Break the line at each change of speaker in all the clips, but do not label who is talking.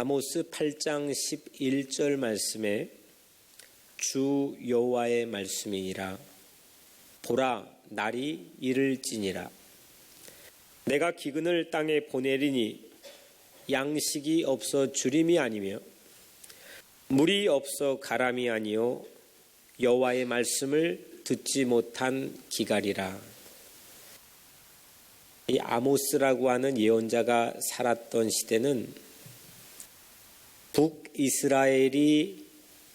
아모스 8장 11절 말씀에 주 여호와의 말씀이니라. 보라, 날이 이를지니라. 내가 기근을 땅에 보내리니 양식이 없어 주림이 아니며 물이 없어 가람이 아니요 여호와의 말씀을 듣지 못한 기갈이라. 이 아모스라고 하는 예언자가 살았던 시대는 북이스라엘이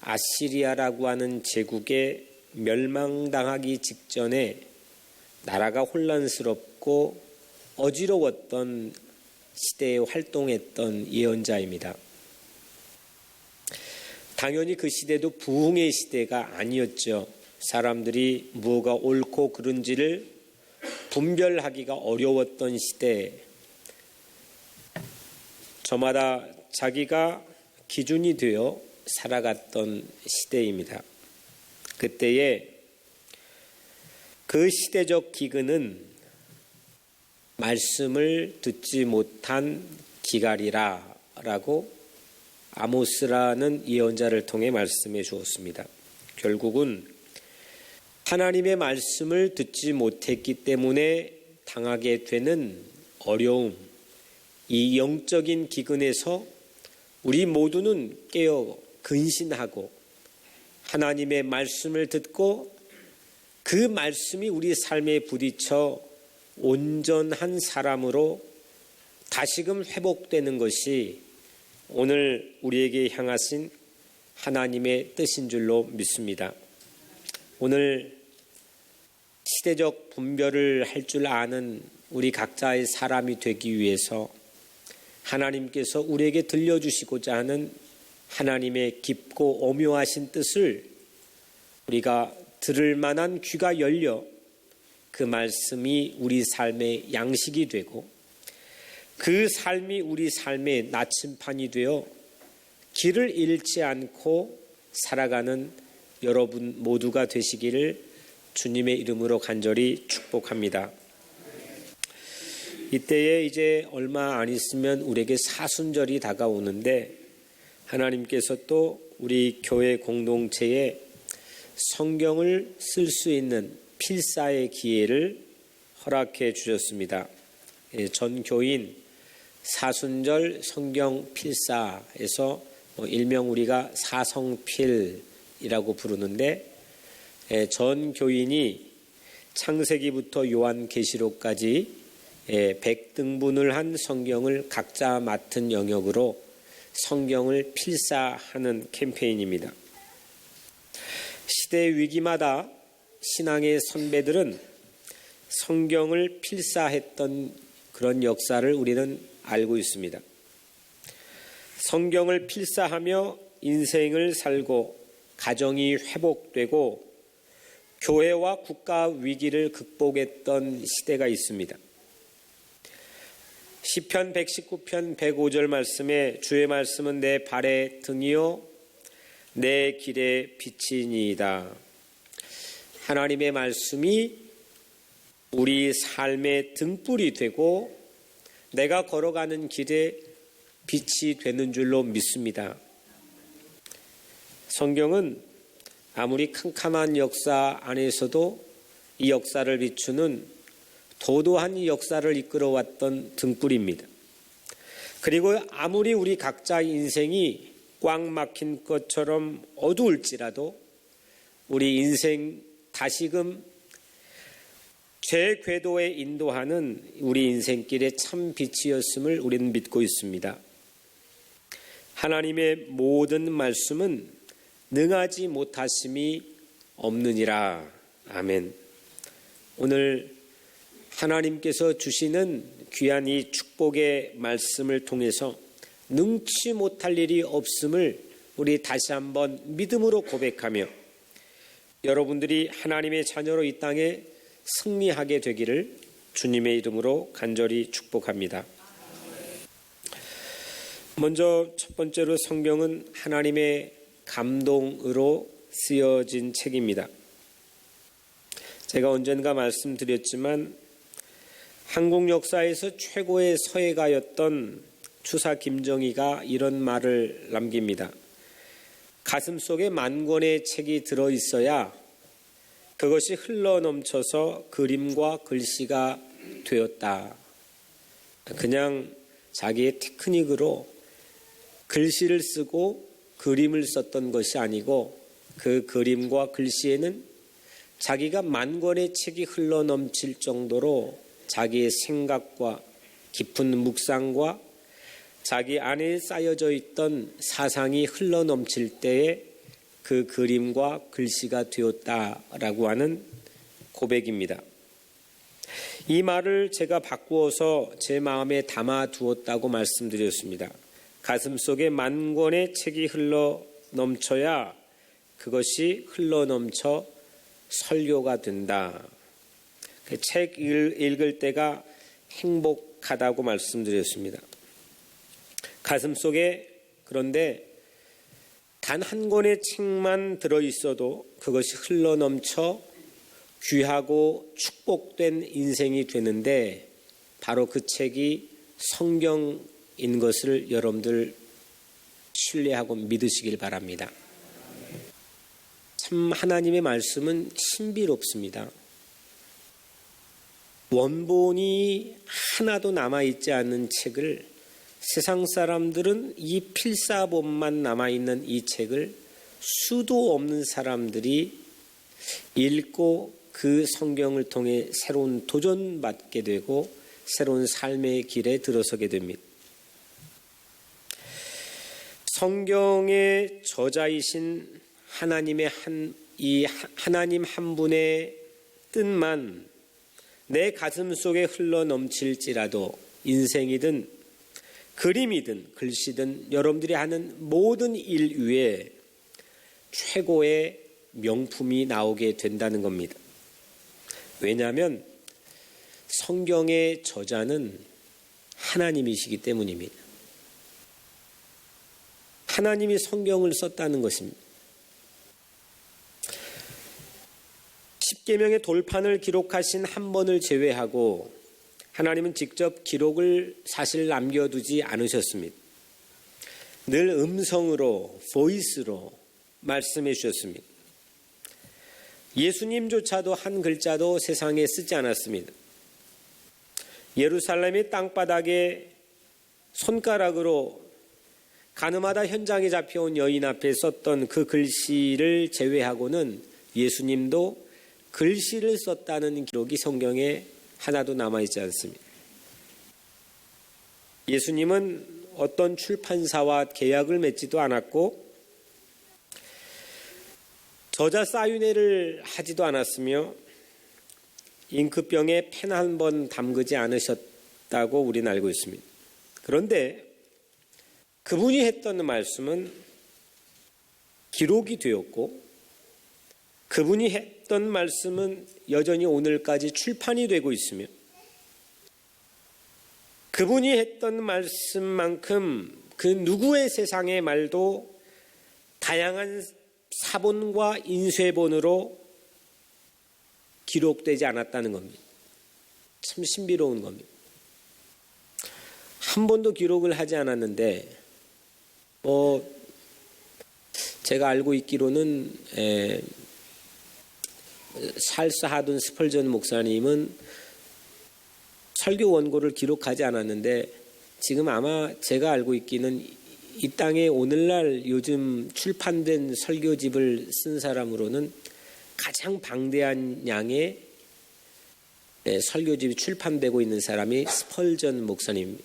아시리아라고 하는 제국에 멸망당하기 직전에 나라가 혼란스럽고 어지러웠던 시대에 활동했던 예언자입니다. 당연히 그 시대도 부흥의 시대가 아니었죠. 사람들이 무엇가 옳고 그른지를 분별하기가 어려웠던 시대, 저마다 자기가 기준이 되어 살아갔던 시대입니다. 그때에 그 시대적 기근은 말씀을 듣지 못한 기갈이라 라고 아모스라는 예언자를 통해 말씀해 주었습니다. 결국은 하나님의 말씀을 듣지 못했기 때문에 당하게 되는 어려움, 이 영적인 기근에서 우리 모두는 깨어 근신하고 하나님의 말씀을 듣고 그 말씀이 우리 삶에 부딪혀 온전한 사람으로 다시금 회복되는 것이 오늘 우리에게 향하신 하나님의 뜻인 줄로 믿습니다. 오늘 시대적 분별을 할 줄 아는 우리 각자의 사람이 되기 위해서 하나님께서 우리에게 들려주시고자 하는 하나님의 깊고 오묘하신 뜻을 우리가 들을 만한 귀가 열려 그 말씀이 우리 삶의 양식이 되고 그 삶이 우리 삶의 나침판이 되어 길을 잃지 않고 살아가는 여러분 모두가 되시기를 주님의 이름으로 간절히 축복합니다. 이때에 이제 얼마 안 있으면 우리에게 사순절이 다가오는데 하나님께서 또 우리 교회 공동체에 성경을 쓸 수 있는 필사의 기회를 허락해 주셨습니다. 전 교인 사순절 성경 필사에서 일명 우리가 사성필이라고 부르는데 전 교인이 창세기부터 요한계시록까지 100등분을 한 성경을 각자 맡은 영역으로 성경을 필사하는 캠페인입니다. 시대 위기마다 신앙의 선배들은 성경을 필사했던 그런 역사를 우리는 알고 있습니다. 성경을 필사하며 인생을 살고 가정이 회복되고 교회와 국가 위기를 극복했던 시대가 있습니다. 시편 119편 105절 말씀에 주의 말씀은 내 발의 등이요 내 길의 빛이니이다. 하나님의 말씀이 우리 삶의 등불이 되고 내가 걸어가는 길에 빛이 되는 줄로 믿습니다. 성경은 아무리 캄캄한 역사 안에서도 이 역사를 비추는 도도한 역사를 이끌어왔던 등불입니다. 그리고 아무리 우리 각자의 인생이 꽉 막힌 것처럼 어두울지라도 우리 인생 다시금 제 궤도에 인도하는 우리 인생길의 참 빛이었음을 우리는 믿고 있습니다. 하나님의 모든 말씀은 능하지 못하심이 없느니라. 아멘. 오늘 하나님께서 주시는 귀한 이 축복의 말씀을 통해서 능치 못할 일이 없음을 우리 다시 한번 믿음으로 고백하며 여러분들이 하나님의 자녀로 이 땅에 승리하게 되기를 주님의 이름으로 간절히 축복합니다. 먼저 첫 번째로 성경은 하나님의 감동으로 쓰여진 책입니다. 제가 언젠가 말씀드렸지만 한국 역사에서 최고의 서예가였던 추사 김정희가 이런 말을 남깁니다. 가슴속에 만 권의 책이 들어있어야 그것이 흘러넘쳐서 그림과 글씨가 되었다. 그냥 자기의 테크닉으로 글씨를 쓰고 그림을 썼던 것이 아니고 그 그림과 글씨에는 자기가 만 권의 책이 흘러넘칠 정도로 자기의 생각과 깊은 묵상과 자기 안에 쌓여져 있던 사상이 흘러넘칠 때에 그 그림과 글씨가 되었다라고 하는 고백입니다. 이 말을 제가 바꾸어서 제 마음에 담아두었다고 말씀드렸습니다. 가슴속에 만 권의 책이 흘러넘쳐야 그것이 흘러넘쳐 설교가 된다. 그 책 읽을 때가 행복하다고 말씀드렸습니다. 가슴속에 그런데 단 한 권의 책만 들어있어도 그것이 흘러넘쳐 귀하고 축복된 인생이 되는데 바로 그 책이 성경인 것을 여러분들 신뢰하고 믿으시길 바랍니다. 참 하나님의 말씀은 신비롭습니다. 원본이 하나도 남아있지 않는 책을 세상 사람들은 이 필사본만 남아있는 이 책을 수도 없는 사람들이 읽고 그 성경을 통해 새로운 도전받게 되고 새로운 삶의 길에 들어서게 됩니다. 성경의 저자이신 하나님 한 분의 뜻만 내 가슴 속에 흘러넘칠지라도 인생이든 그림이든 글씨든 여러분들이 하는 모든 일 위에 최고의 명품이 나오게 된다는 겁니다. 왜냐하면 성경의 저자는 하나님이시기 때문입니다. 하나님이 성경을 썼다는 것입니다. 십계명의 돌판을 기록하신 한 번을 제외하고 하나님은 직접 기록을 사실 남겨두지 않으셨습니다. 늘 음성으로, 보이스로 말씀해 주셨습니다. 예수님조차도 한 글자도 세상에 쓰지 않았습니다. 예루살렘의 땅바닥에 손가락으로 가늠하다 현장에 잡혀온 여인 앞에 썼던 그 글씨를 제외하고는 예수님도 글씨를 썼다는 기록이 성경에 하나도 남아있지 않습니다. 예수님은 어떤 출판사와 계약을 맺지도 않았고 저자 사인회를 하지도 않았으며 잉크병에 펜 한 번 담그지 않으셨다고 우리는 알고 있습니다. 그런데 그분이 했던 말씀은 기록이 되었고 그분이 했던 말씀은 여전히 오늘까지 출판이 되고 있으며 그분이 했던 말씀만큼 그 누구의 세상의 말도 다양한 사본과 인쇄본으로 기록되지 않았다는 겁니다. 참 신비로운 겁니다. 한 번도 기록을 하지 않았는데 제가 알고 있기로는 찰스 하든 스펄전 목사님은 설교 원고를 기록하지 않았는데 지금 아마 제가 알고 있기는 이 땅에 오늘날 요즘 출판된 설교집을 쓴 사람으로는 가장 방대한 양의 설교집이 출판되고 있는 사람이 스펄전 목사님.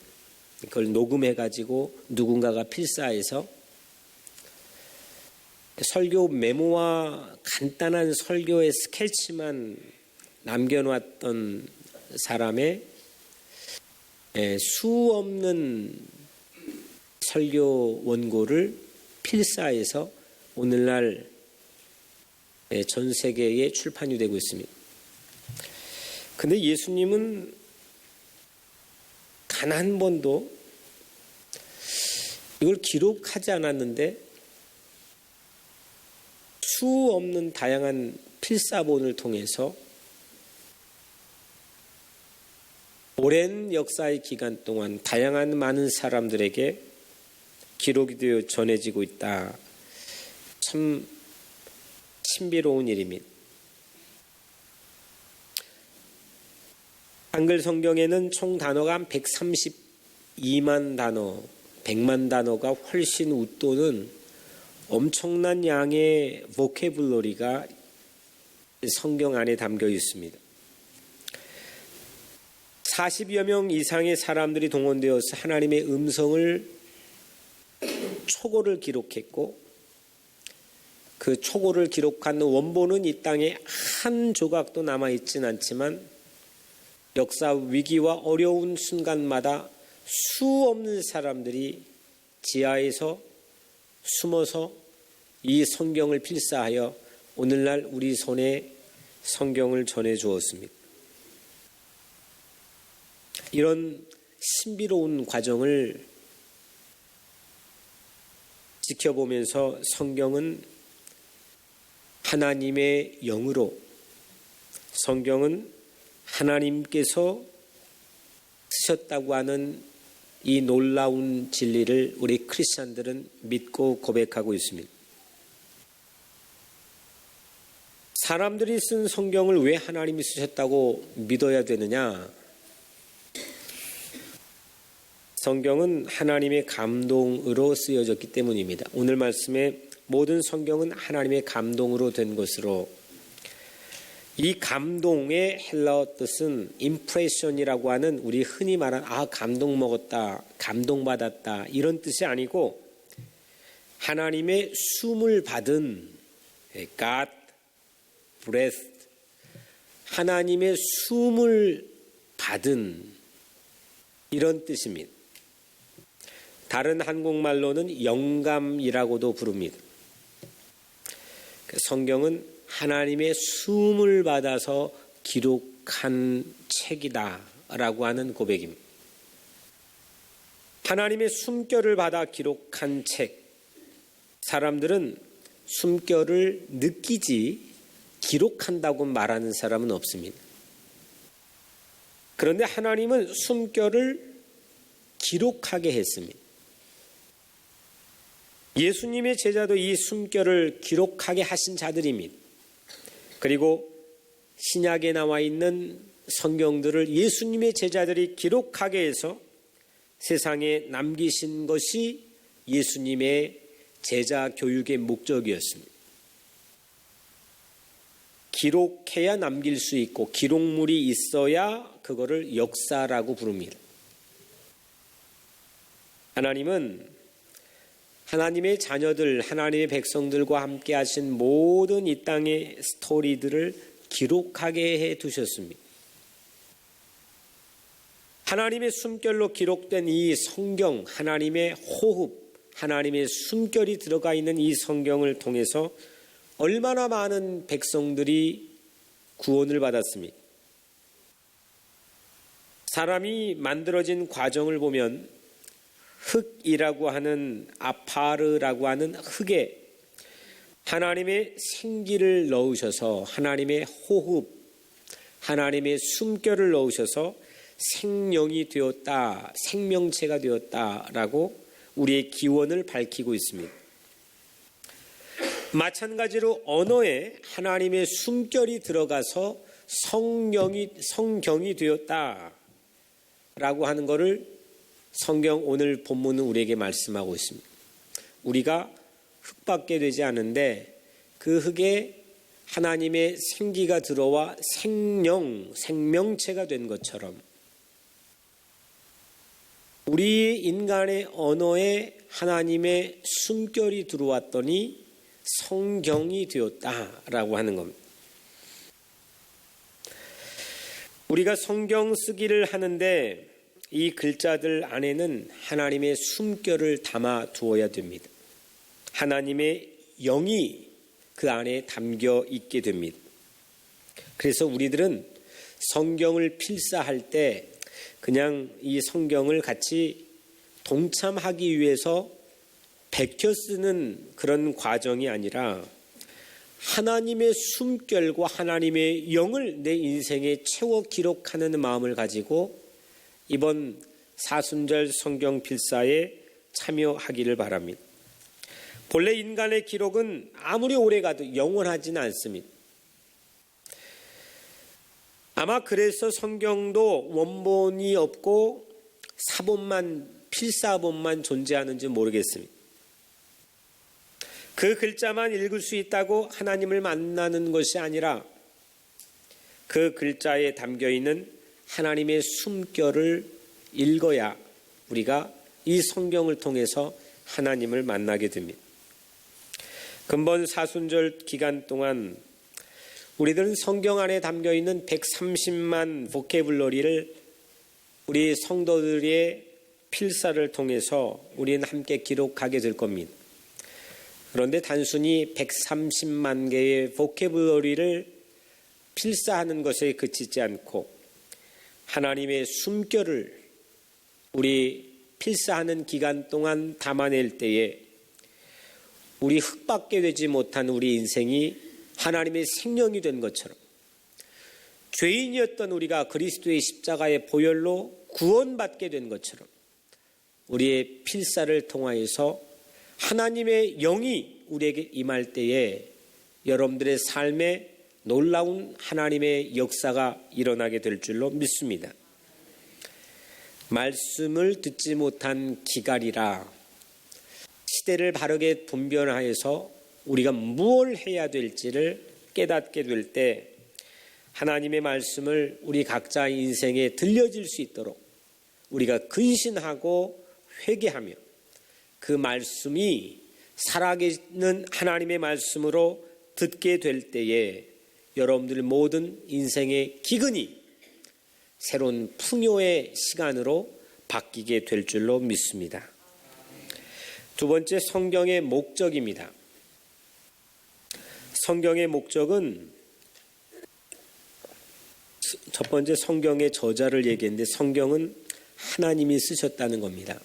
그걸 녹음해가지고 누군가가 필사해서 설교 메모와 간단한 설교의 스케치만 남겨놓았던 사람의 수 없는 설교 원고를 필사해서 오늘날 전 세계에 출판이 되고 있습니다. 근데 예수님은 단 한 번도 이걸 기록하지 않았는데 수 없는 다양한 필사본을 통해서 오랜 역사의 기간 동안 다양한 많은 사람들에게 기록이 되어 전해지고 있다. 참 신비로운 일입니다. 한글 성경에는 총 단어가 한 132만 단어, 100만 단어가 훨씬 웃도는 엄청난 양의 보케블러리가 성경 안에 담겨 있습니다. 40여 명 이상의 사람들이 동원되어서 하나님의 음성을 초고를 기록했고, 그 초고를 기록한 원본은 이 땅에 한 조각도 남아있진 않지만 역사 위기와 어려운 순간마다 수없는 사람들이 지하에서 숨어서 이 성경을 필사하여 오늘날 우리 손에 성경을 전해 주었습니다. 이런 신비로운 과정을 지켜보면서 성경은 하나님의 영으로, 성경은 하나님께서 쓰셨다고 하는 이 놀라운 진리를 우리 크리스찬들은 믿고 고백하고 있습니다. 사람들이 쓴 성경을 왜 하나님이 쓰셨다고 믿어야 되느냐? 성경은 하나님의 감동으로 쓰여졌기 때문입니다. 오늘 말씀에 모든 성경은 하나님의 감동으로 된 것으로, 이 감동의 헬라어 뜻은 임프레션이라고 하는 우리 흔히 말하는 감동 먹었다, 감동받았다 이런 뜻이 아니고 하나님의 숨을 받은 God breath, 하나님의 숨을 받은 이런 뜻입니다. 다른 한국말로는 영감이라고도 부릅니다. 성경은 하나님의 숨을 받아서 기록한 책이다라고 하는 고백입니다. 하나님의 숨결을 받아 기록한 책. 사람들은 숨결을 느끼지 기록한다고 말하는 사람은 없습니다. 그런데 하나님은 숨결을 기록하게 했습니다. 예수님의 제자도 이 숨결을 기록하게 하신 자들입니다. 그리고 신약에 나와 있는 성경들을 예수님의 제자들이 기록하게 해서 세상에 남기신 것이 예수님의 제자 교육의 목적이었습니다. 기록해야 남길 수 있고 기록물이 있어야 그거를 역사라고 부릅니다. 하나님은 하나님의 자녀들, 하나님의 백성들과 함께 하신 모든 이 땅의 스토리들을 기록하게 해 두셨습니다. 하나님의 숨결로 기록된 이 성경, 하나님의 호흡, 하나님의 숨결이 들어가 있는 이 성경을 통해서 얼마나 많은 백성들이 구원을 받았습니까? 사람이 만들어진 과정을 보면 흙이라고 하는 아파르라고 하는 흙에 하나님의 생기를 넣으셔서 하나님의 호흡, 하나님의 숨결을 넣으셔서 생명이 되었다, 생명체가 되었다라고 우리의 기원을 밝히고 있습니다. 마찬가지로 언어에 하나님의 숨결이 들어가서 성경이 되었다라고 하는 것을 성경 오늘 본문은 우리에게 말씀하고 있습니다. 우리가 흙밖에 되지 않은데 그 흙에 하나님의 생기가 들어와 생명체가 된 것처럼 우리 인간의 언어에 하나님의 숨결이 들어왔더니 성경이 되었다라고 하는 겁니다. 우리가 성경 쓰기를 하는데 이 글자들 안에는 하나님의 숨결을 담아 두어야 됩니다. 하나님의 영이 그 안에 담겨 있게 됩니다. 그래서 우리들은 성경을 필사할 때 그냥 이 성경을 같이 동참하기 위해서 베껴 쓰는 그런 과정이 아니라 하나님의 숨결과 하나님의 영을 내 인생에 채워 기록하는 마음을 가지고 이번 사순절 성경 필사에 참여하기를 바랍니다. 본래 인간의 기록은 아무리 오래가도 영원하지는 않습니다. 아마 그래서 성경도 원본이 없고 사본만, 필사본만 존재하는지 모르겠습니다. 그 글자만 읽을 수 있다고 하나님을 만나는 것이 아니라 그 글자에 담겨있는 하나님의 숨결을 읽어야 우리가 이 성경을 통해서 하나님을 만나게 됩니다. 근본 사순절 기간 동안 우리들은 성경 안에 담겨있는 130만 보케블러리를 우리 성도들의 필사를 통해서 우리는 함께 기록하게 될 겁니다. 그런데 단순히 130만 개의 보케블러리를 필사하는 것에 그치지 않고 하나님의 숨결을 우리 필사하는 기간 동안 담아낼 때에 우리 흙밖에 되지 못한 우리 인생이 하나님의 생명이 된 것처럼 죄인이었던 우리가 그리스도의 십자가의 보혈로 구원받게 된 것처럼 우리의 필사를 통하여서 하나님의 영이 우리에게 임할 때에 여러분들의 삶에 놀라운 하나님의 역사가 일어나게 될 줄로 믿습니다. 말씀을 듣지 못한 기갈이라 시대를 바르게 분별하여서 우리가 무엇을 해야 될지를 깨닫게 될 때 하나님의 말씀을 우리 각자의 인생에 들려질 수 있도록 우리가 근신하고 회개하며 그 말씀이 살아계시는 하나님의 말씀으로 듣게 될 때에 여러분들 모든 인생의 기근이 새로운 풍요의 시간으로 바뀌게 될 줄로 믿습니다. 두 번째, 성경의 목적입니다. 성경의 목적은 첫 번째 성경의 저자를 얘기했는데 성경은 하나님이 쓰셨다는 겁니다.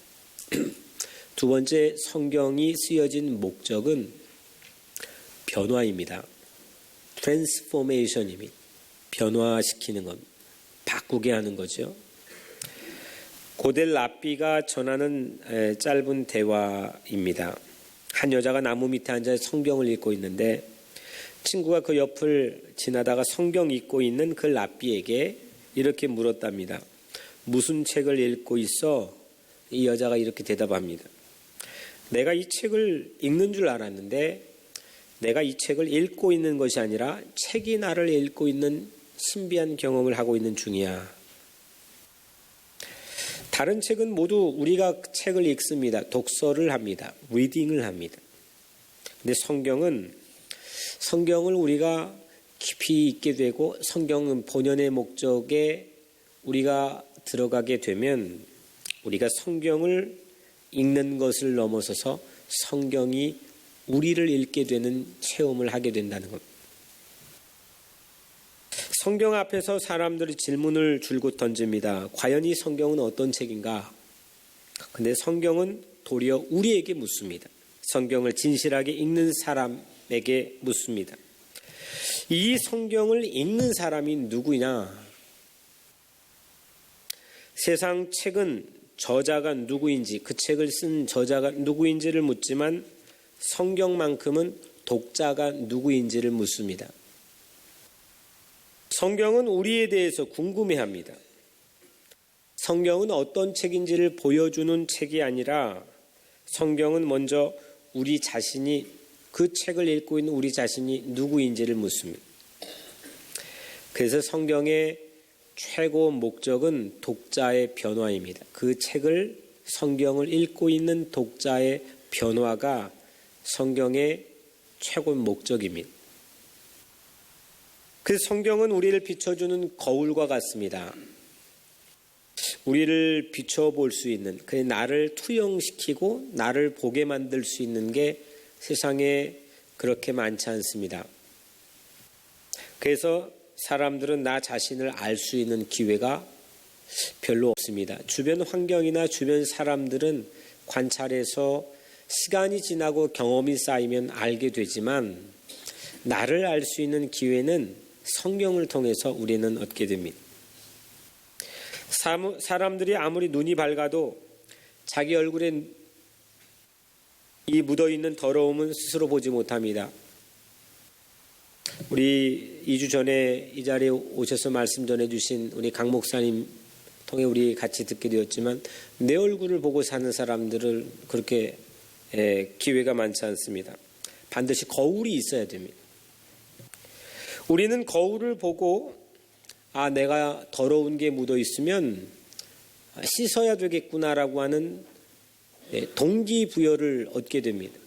두 번째, 성경이 쓰여진 목적은 변화입니다. 트랜스포메이션입니다. 변화시키는 겁니다. 바꾸게 하는 거죠. 고델 라삐가 전하는 짧은 대화입니다. 한 여자가 나무 밑에 앉아 성경을 읽고 있는데 친구가 그 옆을 지나다가 성경 읽고 있는 그 라삐에게 이렇게 물었답니다. 무슨 책을 읽고 있어? 이 여자가 이렇게 대답합니다. 내가 이 책을 읽는 줄 알았는데 내가 이 책을 읽고 있는 것이 아니라 책이 나를 읽고 있는 신비한 경험을 하고 있는 중이야. 다른 책은 모두 우리가 책을 읽습니다. 독서를 합니다. 리딩을 합니다. 근데 성경을 우리가 깊이 읽게 되고 성경은 본연의 목적에 우리가 들어가게 되면 우리가 성경을 읽는 것을 넘어서서 성경이 우리를 읽게 되는 체험을 하게 된다는 겁니다. 성경 앞에서 사람들이 질문을 줄곧 던집니다. 과연 이 성경은 어떤 책인가? 근데 성경은 도리어 우리에게 묻습니다. 성경을 진실하게 읽는 사람에게 묻습니다. 이 성경을 읽는 사람이 누구냐? 세상 책은 저자가 누구인지, 그 책을 쓴 저자가 누구인지를 묻지만 성경만큼은 독자가 누구인지를 묻습니다. 성경은 우리에 대해서 궁금해합니다. 성경은 어떤 책인지를 보여주는 책이 아니라 성경은 먼저 우리 자신이 그 책을 읽고 있는 우리 자신이 누구인지를 묻습니다. 그래서 성경의 최고 목적은 독자의 변화입니다. 그 책을 성경을 읽고 있는 독자의 변화가 성경의 최고 목적입니다. 그래서 성경은 우리를 비춰주는 거울과 같습니다. 우리를 비춰볼 수 있는, 나를 투영시키고 나를 보게 만들 수 있는 게 세상에 그렇게 많지 않습니다. 그래서 사람들은 나 자신을 알 수 있는 기회가 별로 없습니다. 주변 환경이나 주변 사람들은 관찰해서 시간이 지나고 경험이 쌓이면 알게 되지만 나를 알 수 있는 기회는 성경을 통해서 우리는 얻게 됩니다. 사람들이 아무리 눈이 밝아도 자기 얼굴에 이 묻어있는 더러움은 스스로 보지 못합니다. 우리 2주 전에 이 자리에 오셔서 말씀 전해주신 우리 강 목사님 통해 우리 같이 듣게 되었지만 내 얼굴을 보고 사는 사람들을 그렇게 기회가 많지 않습니다. 반드시 거울이 있어야 됩니다. 우리는 거울을 보고 내가 더러운 게 묻어 있으면 씻어야 되겠구나라고 하는 동기부여를 얻게 됩니다.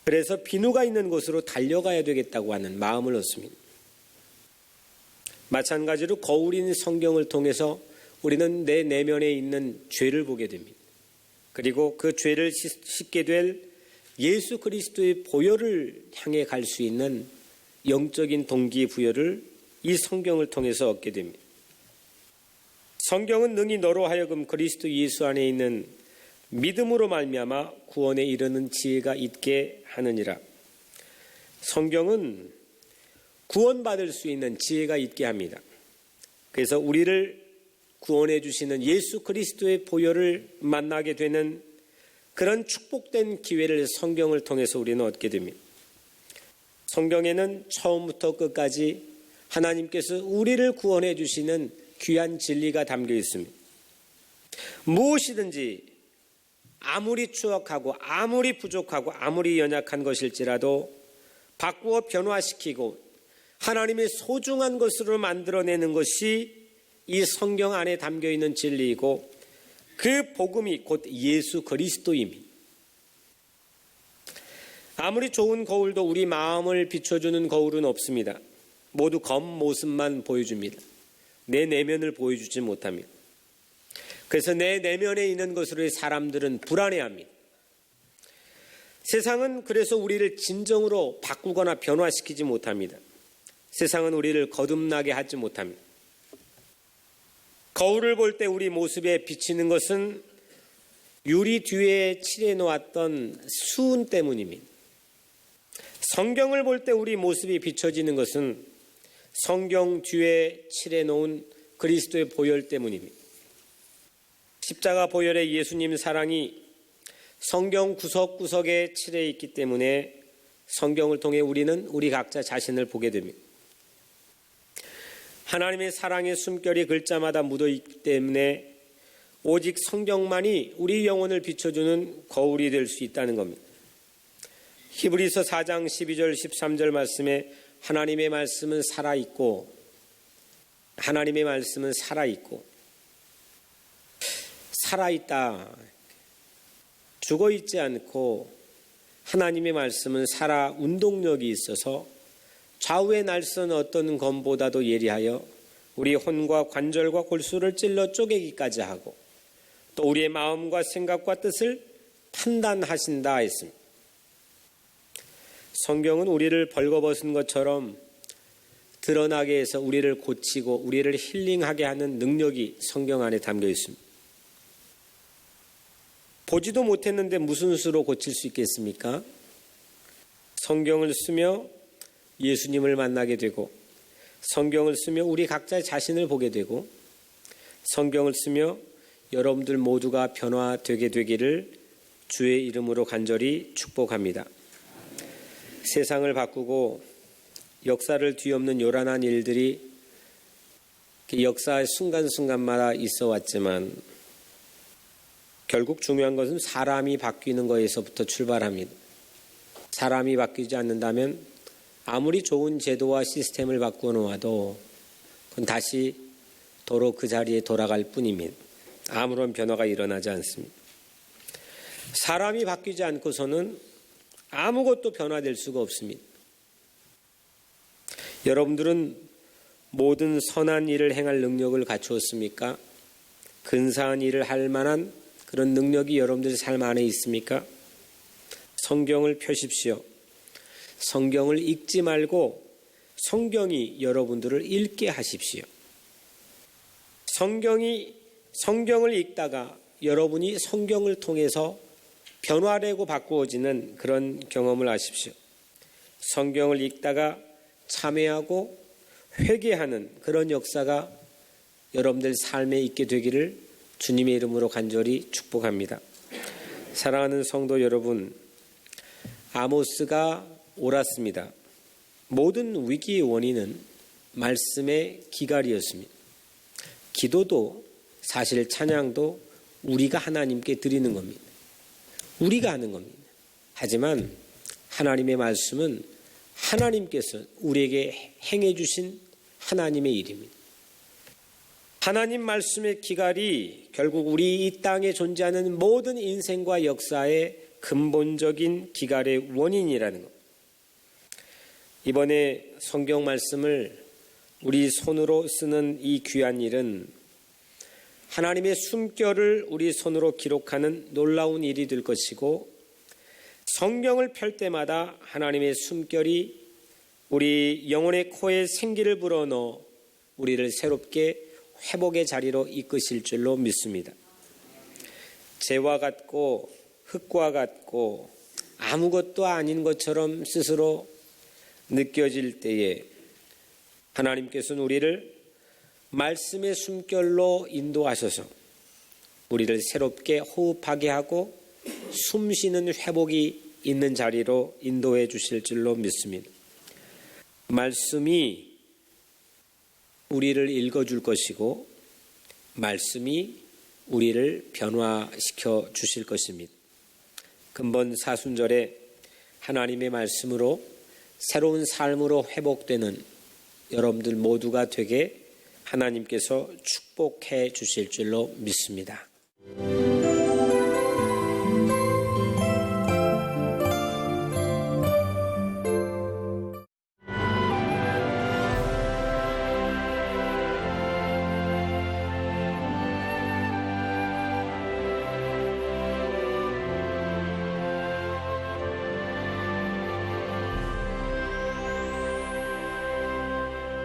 그래서 비누가 있는 곳으로 달려가야 되겠다고 하는 마음을 얻습니다. 마찬가지로 거울인 성경을 통해서 우리는 내 내면에 있는 죄를 보게 됩니다. 그리고 그 죄를 씻게 될 예수 그리스도의 보혈을 향해 갈 수 있는 영적인 동기부여를 이 성경을 통해서 얻게 됩니다. 성경은 능히 너로 하여금 그리스도 예수 안에 있는 믿음으로 말미암아 구원에 이르는 지혜가 있게 하느니라. 성경은 구원받을 수 있는 지혜가 있게 합니다. 그래서 우리를 구원해 주시는 예수 그리스도의 보혈을 만나게 되는 그런 축복된 기회를 성경을 통해서 우리는 얻게 됩니다. 성경에는 처음부터 끝까지 하나님께서 우리를 구원해 주시는 귀한 진리가 담겨 있습니다. 무엇이든지 아무리 추악하고 아무리 부족하고 아무리 연약한 것일지라도 바꾸어 변화시키고 하나님의 소중한 것으로 만들어내는 것이 이 성경 안에 담겨 있는 진리이고 그 복음이 곧 예수 그리스도입니다. 아무리 좋은 거울도 우리 마음을 비춰주는 거울은 없습니다. 모두 겉모습만 보여줍니다. 내 내면을 보여주지 못합니다. 그래서 내 내면에 있는 것으로 사람들은 불안해합니다. 세상은 그래서 우리를 진정으로 바꾸거나 변화시키지 못합니다. 세상은 우리를 거듭나게 하지 못합니다. 거울을 볼 때 우리 모습에 비치는 것은 유리 뒤에 칠해 놓았던 수은 때문입니다. 성경을 볼 때 우리 모습이 비춰지는 것은 성경 뒤에 칠해 놓은 그리스도의 보혈 때문입니다. 십자가 보혈의 예수님 사랑이 성경 구석구석에 칠해 있기 때문에 성경을 통해 우리는 우리 각자 자신을 보게 됩니다. 하나님의 사랑의 숨결이 글자마다 묻어있기 때문에 오직 성경만이 우리 영혼을 비춰주는 거울이 될 수 있다는 겁니다. 히브리서 4장 12절 13절 말씀에 하나님의 말씀은 살아있고 하나님의 말씀은 살아있고 살아있다. 죽어있지 않고 하나님의 말씀은 살아 운동력이 있어서 좌우의 날선 어떤 검보다도 예리하여 우리 혼과 관절과 골수를 찔러 쪼개기까지 하고 또 우리의 마음과 생각과 뜻을 판단하신다 했습니다. 성경은 우리를 벌거벗은 것처럼 드러나게 해서 우리를 고치고 우리를 힐링하게 하는 능력이 성경 안에 담겨 있습니다. 보지도 못했는데 무슨 수로 고칠 수 있겠습니까? 성경을 쓰며 예수님을 만나게 되고 성경을 쓰며 우리 각자의 자신을 보게 되고 성경을 쓰며 여러분들 모두가 변화되게 되기를 주의 이름으로 간절히 축복합니다. 세상을 바꾸고 역사를 뒤엎는 요란한 일들이 역사의 순간순간마다 있어 왔지만 결국 중요한 것은 사람이 바뀌는 것에서부터 출발합니다. 사람이 바뀌지 않는다면 아무리 좋은 제도와 시스템을 바꾸어 놓아도 그건 다시 도로 그 자리에 돌아갈 뿐입니다. 아무런 변화가 일어나지 않습니다. 사람이 바뀌지 않고서는 아무것도 변화될 수가 없습니다. 여러분들은 모든 선한 일을 행할 능력을 갖추었습니까? 근사한 일을 할 만한 그런 능력이 여러분들의 삶 안에 있습니까? 성경을 펴십시오. 성경을 읽지 말고 성경이 여러분들을 읽게 하십시오. 성경을 읽다가 여러분이 성경을 통해서 변화되고 바꾸어지는 그런 경험을 하십시오. 성경을 읽다가 참회하고 회개하는 그런 역사가 여러분들 삶에 있게 되기를 주님의 이름으로 간절히 축복합니다. 사랑하는 성도 여러분, 아모스가 옳았습니다. 모든 위기의 원인은 말씀의 기갈이었습니다. 기도도 사실 찬양도 우리가 하나님께 드리는 겁니다. 우리가 하는 겁니다. 하지만 하나님의 말씀은 하나님께서 우리에게 행해 주신 하나님의 일입니다. 하나님 말씀의 기갈이 결국 우리 이 땅에 존재하는 모든 인생과 역사의 근본적인 기갈의 원인이라는 것. 이번에 성경 말씀을 우리 손으로 쓰는 이 귀한 일은 하나님의 숨결을 우리 손으로 기록하는 놀라운 일이 될 것이고, 성경을 펼 때마다 하나님의 숨결이 우리 영혼의 코에 생기를 불어넣어 우리를 새롭게 회복의 자리로 이끄실 줄로 믿습니다. 재와 같고 흙과 같고 아무것도 아닌 것처럼 스스로 느껴질 때에 하나님께서는 우리를 말씀의 숨결로 인도하셔서 우리를 새롭게 호흡하게 하고 숨쉬는 회복이 있는 자리로 인도해 주실 줄로 믿습니다. 말씀이 우리를 읽어줄 것이고 말씀이 우리를 변화시켜 주실 것입니다. 근본 사순절에 하나님의 말씀으로 새로운 삶으로 회복되는 여러분들 모두가 되게 하나님께서 축복해 주실 줄로 믿습니다.